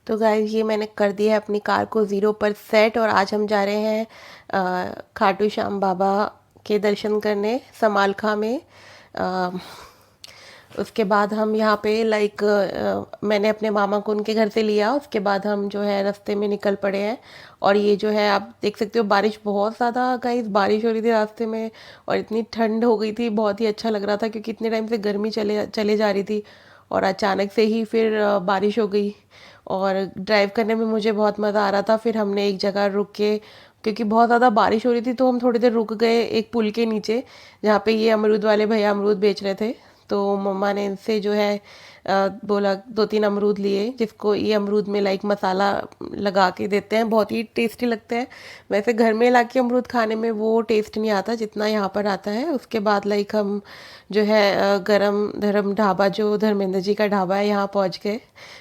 तो गाइस ये मैंने कर दिया है अपनी कार को ज़ीरो पर सेट और आज हम जा रहे हैं खाटू श्याम बाबा के दर्शन करने समालखा में। अ, उसके बाद हम यहाँ पे मैंने अपने मामा को उनके घर से लिया। उसके बाद हम जो है रास्ते में निकल पड़े हैं। और ये जो है आप देख सकते हो बारिश बहुत ज़्यादा गाइस बारिश हो रही थी रास्ते में। और इतनी ठंड हो गई थी, बहुत ही अच्छा लग रहा था क्योंकि इतने टाइम से गर्मी चले चले जा रही थी। और अचानक से ही फिर बारिश हो गई। और ड्राइव करने में मुझे बहुत मज़ा आ रहा था। फिर हमने एक जगह रुक के, क्योंकि बहुत ज़्यादा बारिश हो रही थी, तो हम थोड़ी देर रुक गए एक पुल के नीचे जहाँ पे ये अमरूद वाले भैया अमरूद बेच रहे थे। तो मम्मा ने इनसे जो है बोला दो तीन अमरूद लिए, जिसको ये अमरूद में मसाला लगा के देते हैं, बहुत ही टेस्टी लगते हैं। वैसे घर में ला के अमरूद खाने में वो टेस्ट नहीं आता जितना यहाँ पर आता है। उसके बाद हम जो है गरम धर्म ढाबा, जो धर्मेंद्र जी का ढाबा है, यहाँ पहुँच गए।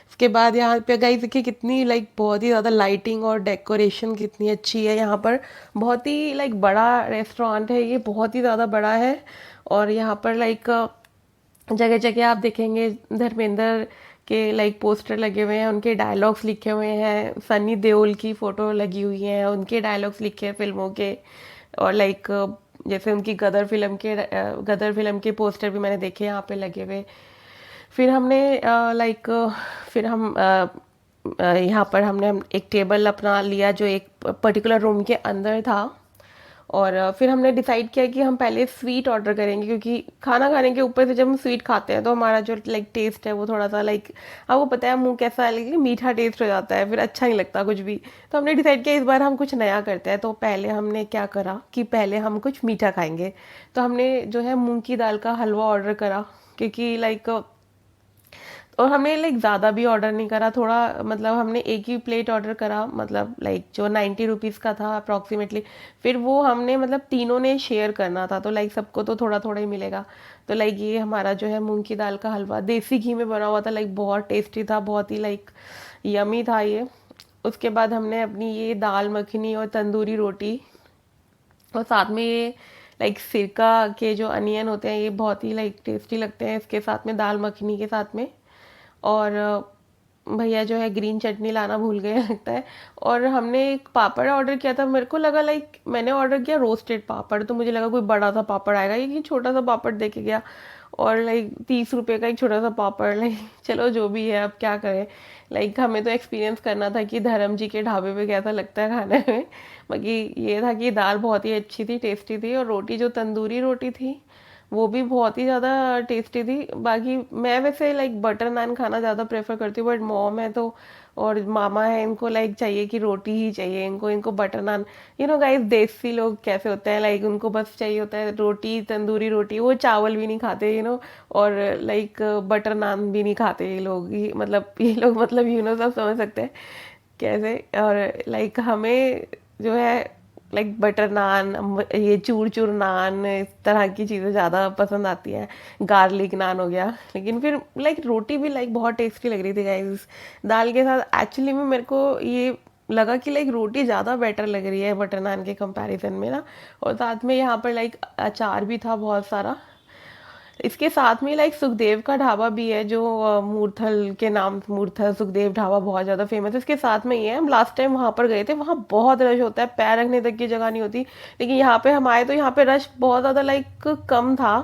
उसके बाद यहाँ पे गाइस देखिए कितनी बहुत ही ज़्यादा लाइटिंग और डेकोरेशन कितनी अच्छी है यहाँ पर। बहुत ही बड़ा रेस्टोरेंट है ये, बहुत ही ज़्यादा बड़ा है। और यहाँ पर जगह जगह आप देखेंगे धर्मेंद्र के पोस्टर लगे हुए हैं, उनके डायलॉग्स लिखे हुए हैं, सनी देओल की फ़ोटो लगी हुई है, उनके डायलॉग्स लिखे हैं फिल्मों के। और जैसे उनकी गदर फिल्म के पोस्टर भी मैंने देखे यहाँ पे लगे हुए। फिर हमने फिर हम यहाँ पर हम एक टेबल अपना लिया जो एक पर्टिकुलर रूम के अंदर था। और फिर हमने डिसाइड किया कि हम पहले स्वीट ऑर्डर करेंगे, क्योंकि खाना खाने के ऊपर से जब हम स्वीट खाते हैं तो हमारा जो टेस्ट है वो थोड़ा सा आपको पता है मुंह कैसा है, मीठा टेस्ट हो जाता है, फिर अच्छा नहीं लगता कुछ भी। तो हमने डिसाइड किया इस बार हम कुछ नया करते हैं। तो पहले हमने क्या करा कि पहले हम कुछ मीठा खाएंगे। तो हमने जो है मूंग की दाल का हलवा ऑर्डर करा, क्योंकि और हमने ज़्यादा भी ऑर्डर नहीं करा, थोड़ा हमने एक ही प्लेट ऑर्डर करा, जो 90 रुपीज़ का था अप्रॉक्सीमेटली। फिर वो हमने तीनों ने शेयर करना था, तो सबको तो थोड़ा थोड़ा ही मिलेगा। तो ये हमारा जो है मूंग की दाल का हलवा देसी घी में बना हुआ था, बहुत टेस्टी था, बहुत ही यमी था ये। उसके बाद हमने अपनी ये दाल मखनी और तंदूरी रोटी, और साथ में ये सिरका के जो अनियन होते हैं, ये बहुत ही टेस्टी लगते हैं इसके साथ में, दाल मखनी के साथ में। और भैया जो है ग्रीन चटनी लाना भूल गए लगता है। और हमने एक पापड़ ऑर्डर किया था, मेरे को लगा मैंने ऑर्डर किया रोस्टेड पापड़, तो मुझे लगा कोई बड़ा सा पापड़ आएगा, ये छोटा सा पापड़ देके गया। और 30 रुपए का एक छोटा सा पापड़, चलो जो भी है अब क्या करें। हमें तो एक्सपीरियंस करना था कि धर्म जी के ढाबे पे कैसा लगता है खाने में। बाकी ये था कि दाल बहुत ही अच्छी थी, टेस्टी थी, और रोटी जो तंदूरी रोटी थी वो भी बहुत ही ज़्यादा टेस्टी थी। बाकी मैं वैसे बटर नान खाना ज़्यादा प्रेफर करती हूँ, बट मॉम है तो और मामा है, इनको चाहिए कि रोटी ही चाहिए, इनको इनको बटर नान। गाइस देसी लोग कैसे होते हैं, उनको बस चाहिए होता है रोटी, तंदूरी रोटी, वो चावल भी नहीं खाते और बटर नान भी नहीं खाते ये लोग, ये लोग सब समझ सकते हैं कैसे। और हमें जो है बटर नान, ये चूर चूर नान, इस तरह की चीज़ें ज़्यादा पसंद आती हैं। गार्लिक नान हो गया। लेकिन फिर रोटी भी बहुत टेस्टी लग रही थी गाइस दाल के साथ। एक्चुअली में मेरे को ये लगा कि रोटी ज़्यादा बेटर लग रही है बटर नान के कंपैरिजन में ना। और साथ में यहाँ पर अचार भी था बहुत सारा। इसके साथ में सुखदेव का ढाबा भी है, जो मूर्थल के नाम, मूर्थल सुखदेव ढाबा बहुत ज़्यादा फेमस है। इसके साथ में ही है, हम लास्ट टाइम वहाँ पर गए थे, वहाँ बहुत रश होता है, पैर रखने तक की जगह नहीं होती। लेकिन यहाँ पे हम आए तो यहाँ पे रश बहुत ज़्यादा कम था।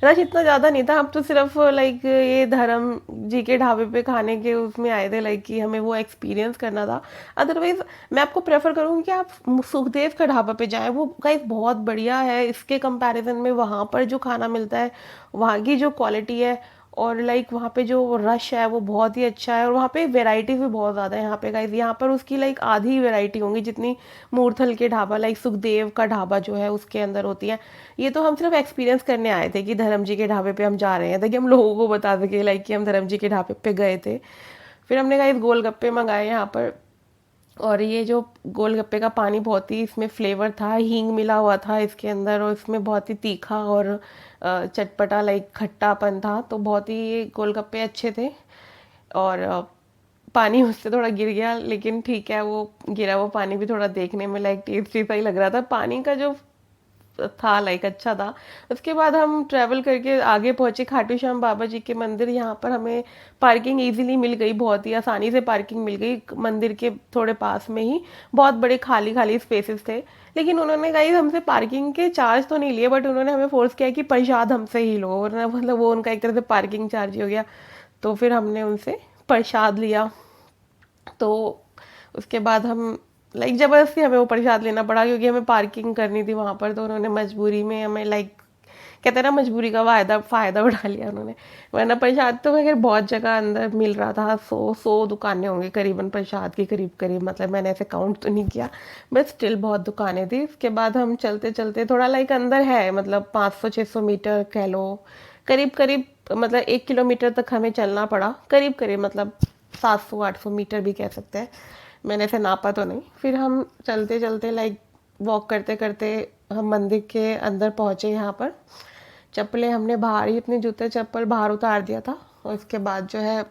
रश इतना ज़्यादा नहीं था, हम तो सिर्फ ये धर्म जी के ढाबे पे खाने के उसमें आए थे, कि हमें वो एक्सपीरियंस करना था। अदरवाइज मैं आपको प्रेफर करूँगी कि आप सुखदेव का ढाबा पे जाएं, वो गाइस बहुत बढ़िया है इसके कंपैरिजन में। वहाँ पर जो खाना मिलता है, वहाँ की जो क्वालिटी है, और वहाँ पे जो रश है वो बहुत ही अच्छा है। और वहाँ पे वैरायटी भी बहुत ज़्यादा है यहाँ पे गाइस, यहाँ पर उसकी आधी वैरायटी होंगी जितनी मूर्थल के ढाबा, सुखदेव का ढाबा जो है उसके अंदर होती है। ये तो हम सिर्फ एक्सपीरियंस करने आए थे कि धर्म जी के ढाबे पे हम जा रहे हैं, ताकि हम लोगों को बता सके कि हम धर्म जी के ढाबे पे गए थे। फिर हमने गाइस गोलगप्पे मंगाए यहाँ पर। और ये जो गोलगप्पे का पानी बहुत ही इसमें फ्लेवर था, हींग मिला हुआ था इसके अंदर, और इसमें बहुत ही तीखा और चटपटा खट्टापन था, तो बहुत ही ये गोलगप्पे अच्छे थे। और पानी उससे थोड़ा गिर गया, लेकिन ठीक है, वो गिरा हुआ पानी भी थोड़ा देखने में टेस्टी सा ही लग रहा था। पानी का जो था, लाइक अच्छा था। उसके बाद हम ट्रैवल करके आगे पहुँचे खाटू श्याम बाबा जी के मंदिर। यहाँ पर हमें पार्किंग ईज़िली मिल गई, बहुत ही आसानी से पार्किंग मिल गई मंदिर के थोड़े पास में ही। बहुत बड़े खाली-खाली स्पेसेस थे। लेकिन उन्होंने गाइस हमसे पार्किंग के चार्ज तो नहीं लिए, बट उन्होंने हमें फ़ोर्स किया कि प्रसाद हमसे ही लो, वरना मतलब वो उनका एक तरह से पार्किंग चार्ज ही हो गया। तो फिर हमने उनसे प्रसाद लिया। तो उसके बाद हम लाइक ज़बरदस्ती हमें वो प्रसाद लेना पड़ा, क्योंकि हमें पार्किंग करनी थी वहाँ पर। तो उन्होंने मजबूरी में हमें लाइक कहते हैं ना, मजबूरी का फ़ायदा उठा लिया उन्होंने। वरना प्रसाद तो अगर बहुत जगह अंदर मिल रहा था, 100 दुकानें होंगी करीबन प्रसाद की, करीब करीब, मतलब मैंने ऐसे काउंट तो नहीं किया, बट स्टिल बहुत दुकानें थी। उसके बाद हम चलते चलते थोड़ा लाइक अंदर है, मतलब 500-600 मीटर कह लो, करीब करीब, मतलब 1 किलोमीटर तक हमें चलना पड़ा, करीब करीब, मतलब 700-800 मीटर भी कह सकते हैं। मैंने ऐसे नापा तो नहीं। फिर हम चलते चलते लाइक वॉक करते करते हम मंदिर के अंदर पहुंचे। यहाँ पर चप्पलें हमने बाहर ही, अपने जूते चप्पल बाहर उतार दिया था। और इसके बाद जो है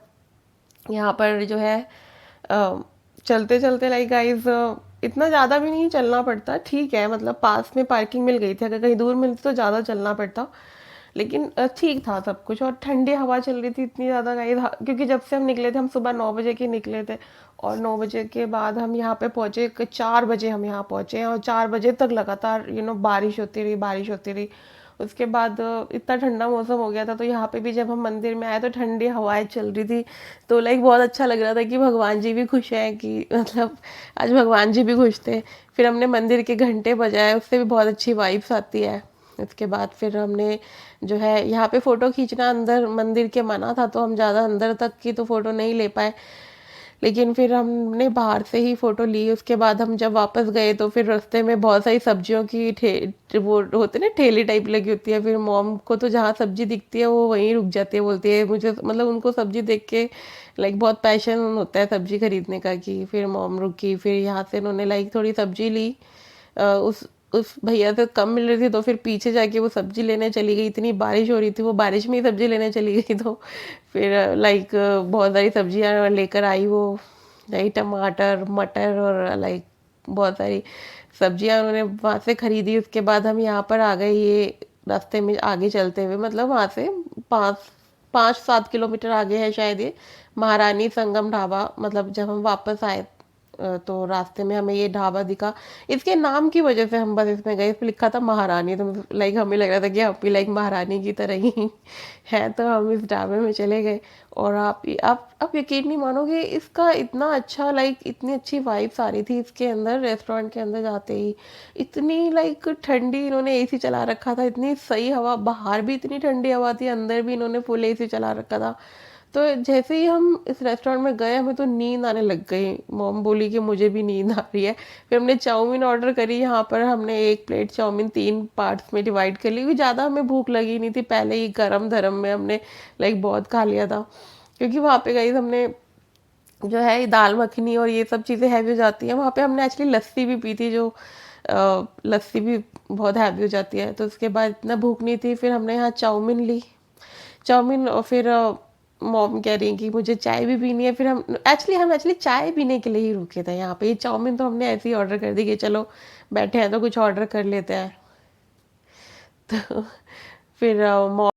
यहाँ पर जो है चलते चलते लाइक गाइस, इतना ज़्यादा भी नहीं चलना पड़ता, ठीक है, मतलब पास में पार्किंग मिल गई थी। अगर कहीं दूर मिलती तो ज़्यादा चलना पड़ता, लेकिन ठीक था सब कुछ। और ठंडी हवा चल रही थी इतनी ज़्यादा गाइस, क्योंकि जब से हम निकले थे, हम सुबह 9 बजे के निकले थे, और 9 बजे के बाद हम यहाँ पे पहुँचे, 4 बजे हम यहाँ पहुँचे हैं, और 4 बजे तक लगातार बारिश होती रही, बारिश होती रही। उसके बाद इतना ठंडा मौसम हो गया था, तो यहाँ पे भी जब हम मंदिर में आए तो ठंडी हवाएं चल रही थी। तो लाइक बहुत अच्छा लग रहा था कि भगवान जी भी खुश हैं, कि मतलब आज भगवान जी भी खुश थे। फिर हमने मंदिर के घंटे बजाए, उससे भी बहुत अच्छी वाइब्स आती है। उसके बाद फिर हमने जो है यहाँ पे फ़ोटो खींचना अंदर मंदिर के मना था, तो हम ज़्यादा अंदर तक की तो फ़ोटो नहीं ले पाए, लेकिन फिर हमने बाहर से ही फ़ोटो ली। उसके बाद हम जब वापस गए तो फिर रास्ते में बहुत सारी सब्जियों की वो होते ना, ठेली टाइप लगी होती है। फिर मॉम को तो जहाँ सब्जी दिखती है वो वहीं रुक जाती है, बोलती है मुझे, मतलब उनको सब्जी देख के लाइक बहुत पैशन होता है सब्जी खरीदने का, कि फिर मॉम रुकी, फिर यहाँ से उन्होंने लाइक थोड़ी सब्जी ली। उस भैया से कम मिल रही थी, तो फिर पीछे जाके वो सब्जी लेने चली गई। इतनी बारिश हो रही थी, वो बारिश में ही सब्जी लेने चली गई। तो फिर लाइक बहुत सारी सब्जियां लेकर आई वो, लाइक टमाटर, मटर, और लाइक बहुत सारी सब्जियां उन्होंने वहाँ से खरीदी। उसके बाद हम यहाँ पर आ गए, ये रास्ते में आगे चलते हुए, मतलब वहाँ से 5-7 किलोमीटर आगे है शायद ये महारानी संगम ढाबा। मतलब जब हम वापस आए तो रास्ते में हमें ये ढाबा दिखा। इसके नाम की वजह से हम बस इसमें गए, इस पे लिखा था महारानी, तो लाइक हमें लग रहा था कि हम भी लाइक महारानी की तरह ही है, तो हम इस ढाबे में चले गए। और आप यकीन नहीं मानोगे, इसका इतना अच्छा, लाइक इतनी अच्छी वाइब्स आ रही थी इसके अंदर, रेस्टोरेंट के अंदर जाते ही। इतनी लाइक ठंडी, इन्होंने एसी चला रखा था, इतनी सही हवा, बाहर भी इतनी ठंडी हवा थी, अंदर भी इन्होंने फुल एसी चला रखा था। तो जैसे ही हम इस रेस्टोरेंट में गए, हमें तो नींद आने लग गई। मॉम बोली कि मुझे भी नींद आ रही है। फिर हमने चाउमीन ऑर्डर करी। यहाँ पर हमने एक प्लेट चाउमीन 3 पार्ट्स में डिवाइड कर ली, क्योंकि ज़्यादा हमें भूख लगी नहीं थी, पहले ही गरम धरम में हमने लाइक बहुत खा लिया था। क्योंकि वहाँ पे गई हमने जो है ये दाल मखनी और ये सब चीज़ें हैवी हो जाती हैं। वहाँ पे हमने एक्चुअली लस्सी भी पी थी, जो लस्सी भी बहुत हैवी हो जाती है। तो उसके बाद इतना भूख नहीं थी, फिर हमने यहाँ चाउमीन ली, चाउमीन। और फिर मॉम कह रही कि मुझे चाय भी पीनी है। फिर हम एक्चुअली चाय पीने के लिए ही रुके थे यहाँ पे। ये चाउमीन तो हमने ऐसे ही ऑर्डर कर दी कि चलो बैठे हैं तो कुछ ऑर्डर कर लेते हैं। तो फिर मॉम